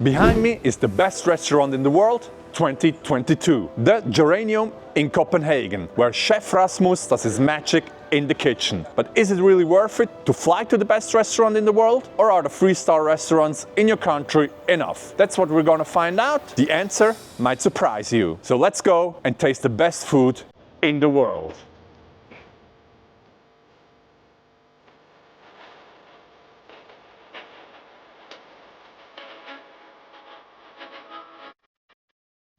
Behind me is the best restaurant in the world, 2022. The Geranium in Copenhagen, where Chef Rasmus does his magic in the kitchen. But is it really worth it to fly to the best restaurant in the world? Or are the 3-star restaurants in your country enough? That's what we're gonna find out. The answer might surprise you. So let's go and taste the best food in the world.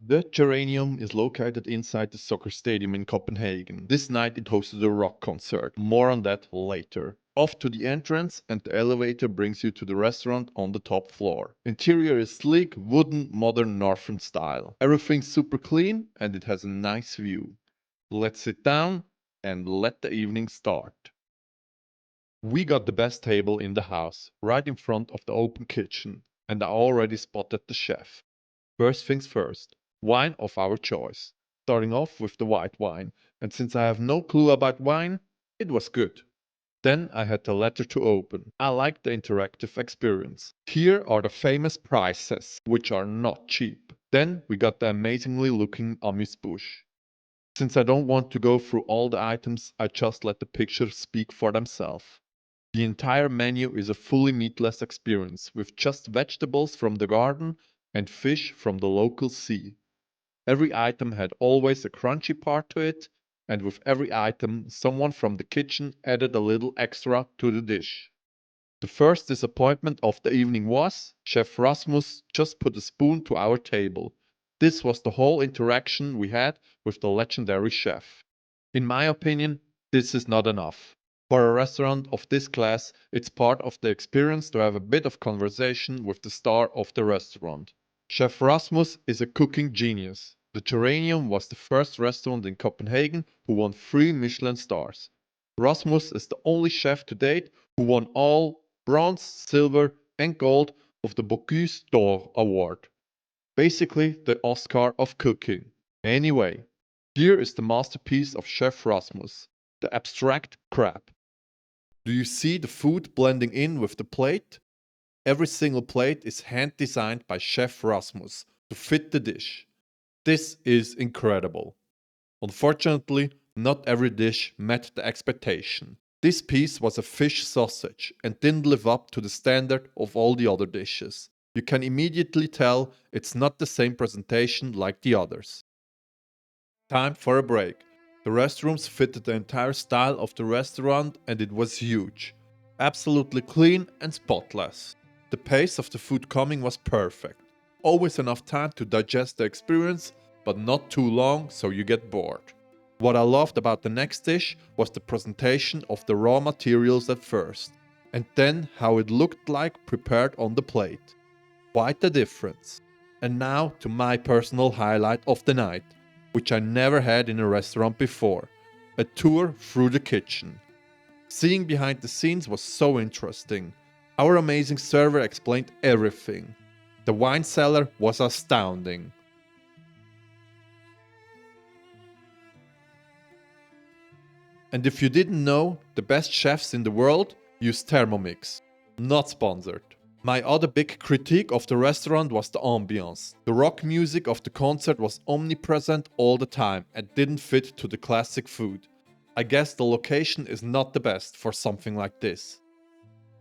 The Geranium is located inside the soccer stadium in Copenhagen. This night it hosted a rock concert. More on that later. Off to the entrance and the elevator brings you to the restaurant on the top floor. Interior is sleek, wooden, modern northern style. Everything's super clean and it has a nice view. Let's sit down and let the evening start. We got the best table in the house, right in front of the open kitchen, and I already spotted the chef. First things first, wine of our choice. Starting off with the white wine, and since I have no clue about wine, it was good. Then I had the letter to open. I liked the interactive experience. Here are the famous prices, which are not cheap. Then we got the amazingly looking amuse-bouche. Since I don't want to go through all the items, I just let the pictures speak for themselves. The entire menu is a fully meatless experience, with just vegetables from the garden and fish from the local sea. Every item had always a crunchy part to it, and with every item, someone from the kitchen added a little extra to the dish. The first disappointment of the evening was Chef Rasmus just put a spoon to our table. This was the whole interaction we had with the legendary chef. In my opinion, this is not enough. For a restaurant of this class, it's part of the experience to have a bit of conversation with the star of the restaurant. Chef Rasmus is a cooking genius. The Geranium was the first restaurant in Copenhagen who won 3 Michelin stars. Rasmus is the only chef to date who won all bronze, silver, and gold of the Bocuse d'Or award. Basically, the Oscar of cooking. Anyway, here is the masterpiece of Chef Rasmus, the abstract crab. Do you see the food blending in with the plate? Every single plate is hand designed by Chef Rasmus to fit the dish. This is incredible. Unfortunately, not every dish met the expectation. This piece was a fish sausage and didn't live up to the standard of all the other dishes. You can immediately tell it's not the same presentation like the others. Time for a break. The restrooms fitted the entire style of the restaurant and it was huge. Absolutely clean and spotless. The pace of the food coming was perfect. Always enough time to digest the experience, but not too long so you get bored. What I loved about the next dish was the presentation of the raw materials at first, and then how it looked like prepared on the plate. Quite the difference. And now to my personal highlight of the night, which I never had in a restaurant before, a tour through the kitchen. Seeing behind the scenes was so interesting. Our amazing server explained everything. The wine cellar was astounding. And if you didn't know, the best chefs in the world use Thermomix. Not sponsored. My other big critique of the restaurant was the ambiance. The rock music of the concert was omnipresent all the time and didn't fit to the classic food. I guess the location is not the best for something like this.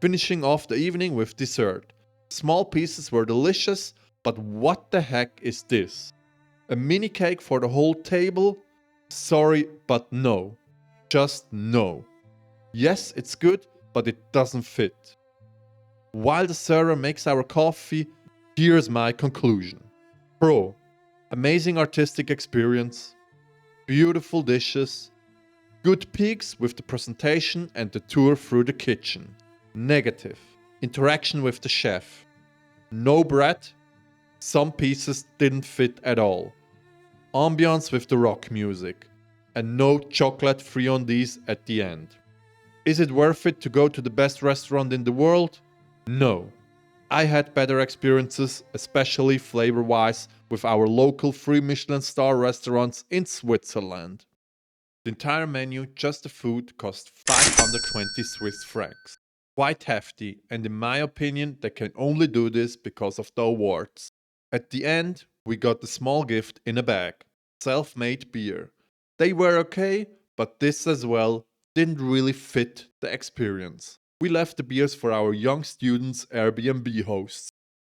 Finishing off the evening with dessert. Small pieces were delicious, but what the heck is this? A mini cake for the whole table? Sorry, but no. Just no. Yes, it's good, but it doesn't fit. While the server makes our coffee, here's my conclusion. Pro. Amazing artistic experience. Beautiful dishes. Good peaks with the presentation and the tour through the kitchen. Negative. Interaction with the chef. No bread. Some pieces didn't fit at all. Ambiance with the rock music. And no chocolate friandises at the end. Is it worth it to go to the best restaurant in the world? No. I had better experiences, especially flavor-wise, with our local 3 Michelin star restaurants in Switzerland. The entire menu, just the food, cost 520 Swiss francs. quite hefty, and in my opinion, they can only do this because of the awards. At the end, we got the small gift in a bag, self-made beer. They were okay, but this as well didn't really fit the experience. We left the beers for our young students Airbnb hosts.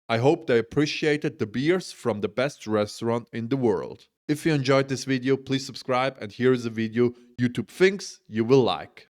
I hope they appreciated the beers from the best restaurant in the world. If you enjoyed this video, please subscribe, and here is a video YouTube thinks you will like.